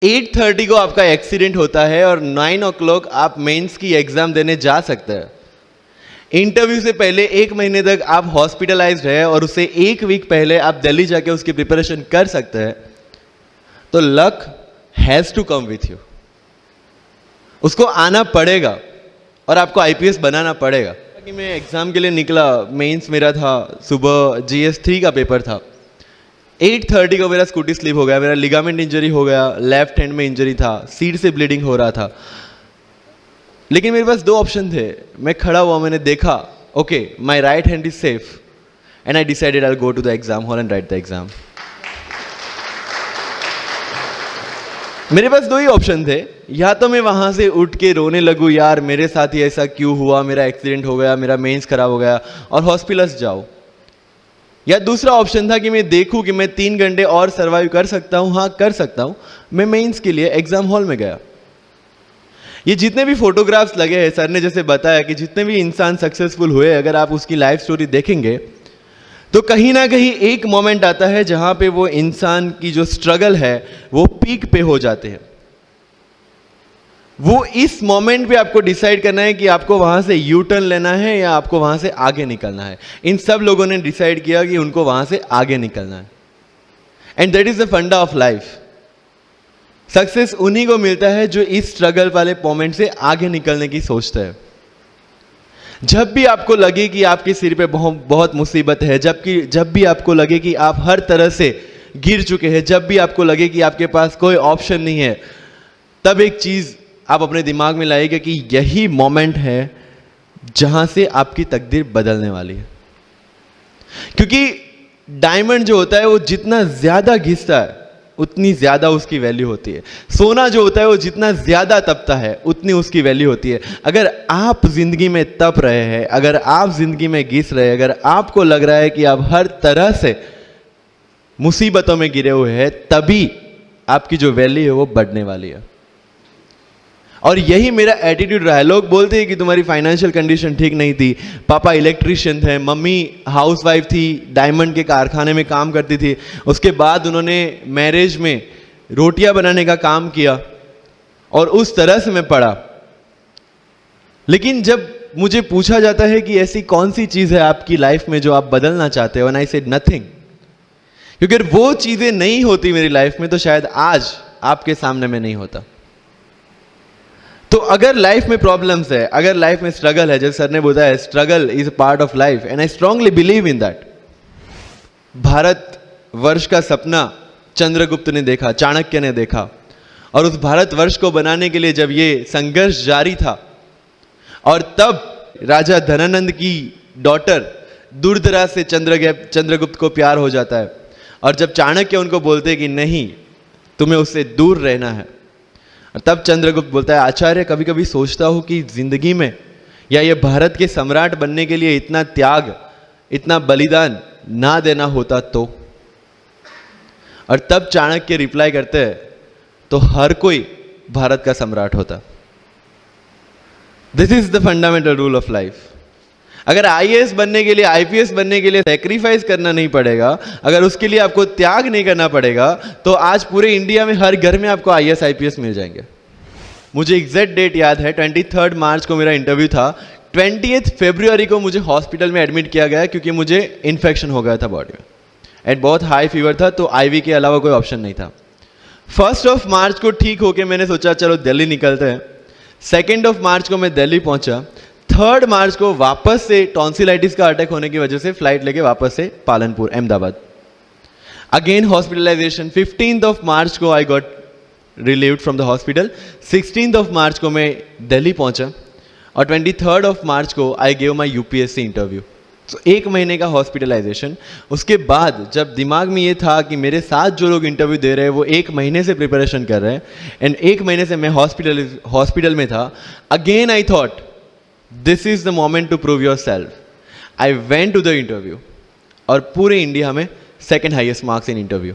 8:30 को आपका एक्सीडेंट होता है और 9 o'clock आप मेंस की एग्जाम देने जा सकते हैं। इंटरव्यू से पहले 1 महीने तक आप हॉस्पिटलाइज्ड है और उससे 1 वीक पहले आप दिल्ली जाके उसकी प्रिपरेशन कर सकते हैं। तो luck has to come with you, उसको आना पड़ेगा और आपको आईपीएस बनाना पड़ेगा। कि मैं एग्जाम के लिए निकला, मेंस मेरा था, सुबह GS3 का पेपर था। 8:30 को मेरा स्कूटी स्लिप हो गया, मेरा लिगामेंट इंजरी हो गया, लेफ्ट हैंड में इंजरी था, सीट से ब्लीडिंग हो रहा था। लेकिन मेरे पास 2 ऑप्शन थे। मैं खड़ा हुआ, मैंने देखा, okay my right hand is safe and I decided I will go to the exam hall and write the exam. मेरे पास 2 ही ऑप्शन थे, या तो मैं वहां से उठ के रोने लगूं, यार मेरे साथ ही ऐसा क्यों हुआ, मेरा एक्सीडेंट हो गया, मेरा मेंस खराब हो गया, और हॉस्पिटल जाओ। या दूसरा ऑप्शन था कि मैं देखूं कि मैं 3 घंटे और सर्वाइव कर सकता हूं। हाँ, कर सकता हूं। मैं मेंस के लिए एग्जाम हॉल में गया। ये जितने भी फोटोग्राफ्स लगे हैं, सर ने जैसे बताया कि जितने भी इंसान सक्सेसफुल हुए, अगर आप उसकी लाइफ स्टोरी देखेंगे तो कहीं ना कहीं एक मोमेंट आता है जहां पे वो इंसान की जो स्ट्रगल है वो पीक पे हो जाते हैं। वो इस मोमेंट पे आपको डिसाइड करना है कि आपको वहां से यू टर्न लेना है या आपको वहां से आगे निकलना है। इन सब लोगों ने डिसाइड किया कि उनको वहां से आगे निकलना है, एंड दैट इज द फंडा ऑफ लाइफ। सक्सेस उन्हीं को मिलता है जो इस स्ट्रगल वाले मोमेंट से आगे निकलने की सोचता है। जब भी आपको लगे कि आपके सिर पे बहुत मुसीबत है, जब भी आपको लगे कि आप हर तरह से गिर चुके हैं, जब भी आपको लगे कि आपके पास कोई ऑप्शन नहीं है, तब एक चीज आप अपने दिमाग में लाइएगा कि यही मोमेंट है जहां से आपकी तकदीर बदलने वाली है। क्योंकि डायमंड जो होता है वो जितना ज्यादा घिसता है उतनी ज्यादा उसकी वैल्यू होती है। सोना जो होता है वो जितना ज्यादा तपता है उतनी उसकी वैल्यू होती है। अगर आप जिंदगी में तप रहे हैं, अगर आप जिंदगी में घिस रहे हैं, अगर आपको लग रहा है कि आप हर तरह से मुसीबतों में गिरे हुए हैं, तभी आपकी जो वैल्यू है वो बढ़ने वाली है। और यही मेरा एटीट्यूड रहा है। लोग बोलते हैं कि तुम्हारी फाइनेंशियल कंडीशन ठीक नहीं थी, पापा इलेक्ट्रिशियन थे, मम्मी हाउसवाइफ थी, डायमंड के कारखाने में काम करती थी, उसके बाद उन्होंने मैरिज में रोटियां बनाने का काम किया और उस तरह से मैं पढ़ा। लेकिन जब मुझे पूछा जाता है कि ऐसी कौन सी चीज है आपकी लाइफ में जो आप बदलना चाहते हो, एंड आई सेड नथिंग। क्योंकि अगर वो चीजें नहीं होती मेरी लाइफ में तो शायद आज आपके सामने में नहीं होता। तो अगर लाइफ में प्रॉब्लम्स है, अगर लाइफ में स्ट्रगल है, जैसे सर ने बताया struggle is a part of life and I strongly believe in that. Bharat वर्ष का सपना चंद्रगुप्त ने देखा, चाणक्य ने देखा, और उस भारत वर्ष को बनाने के लिए जब ये संघर्ष जारी था, और तब राजा धनानंद की डॉटर दुर्धरा से चंद्रगुप्त को प्यार हो जाता है, और जब चाणक्य उनको बोलते कि नहीं तुम्हें उससे दूर रहना है, तब चंद्रगुप्त बोलता है आचार्य, कभी कभी सोचता हूं कि जिंदगी में या ये भारत के सम्राट बनने के लिए इतना त्याग, इतना बलिदान ना देना होता तो। और तब चाणक्य रिप्लाई करते हैं तो हर कोई भारत का सम्राट होता। This is the fundamental rule of life. अगर आईएएस बनने के लिए, आईपीएस बनने के लिए सैक्रिफाइस करना नहीं पड़ेगा, अगर उसके लिए आपको त्याग नहीं करना पड़ेगा, तो आज पूरे इंडिया में हर घर में आपको आईएएस आईपीएस मिल जाएंगे। मुझे एग्जैक्ट डेट याद है, 23 मार्च को मेरा इंटरव्यू था। 20 फरवरी को मुझे हॉस्पिटल में एडमिट किया गया क्योंकि मुझे इन्फेक्शन हो गया था बॉडी में, एंड बहुत हाई फीवर था, तो आईवी के अलावा कोई ऑप्शन नहीं था। 1 मार्च को ठीक होके मैंने सोचा चलो दिल्ली निकलते हैं। 2 मार्च को मैं दिल्ली पहुंचा। 3 मार्च को वापस से टॉन्सिलाइटिस का अटैक होने की वजह से फ्लाइट लेके वापस से पालनपुर, अहमदाबाद, अगेन हॉस्पिटलाइजेशन। 15 मार्च को I got relieved from the hospital. 16 मार्च को मैं दिल्ली पहुंचा, और 23 मार्च को I gave my UPSC interview. तो 1 महीने का हॉस्पिटलाइजेशन। उसके बाद जब दिमाग में ये था कि मेरे साथ जो लोग इंटरव्यू दे रहे हैं वो 1 महीने से प्रिपरेशन कर रहे हैं, एंड 1 महीने से मैं हॉस्पिटल में था, again I thought this is the moment to prove yourself. I went to the interview, और पूरे इंडिया में 2nd highest marks in interview.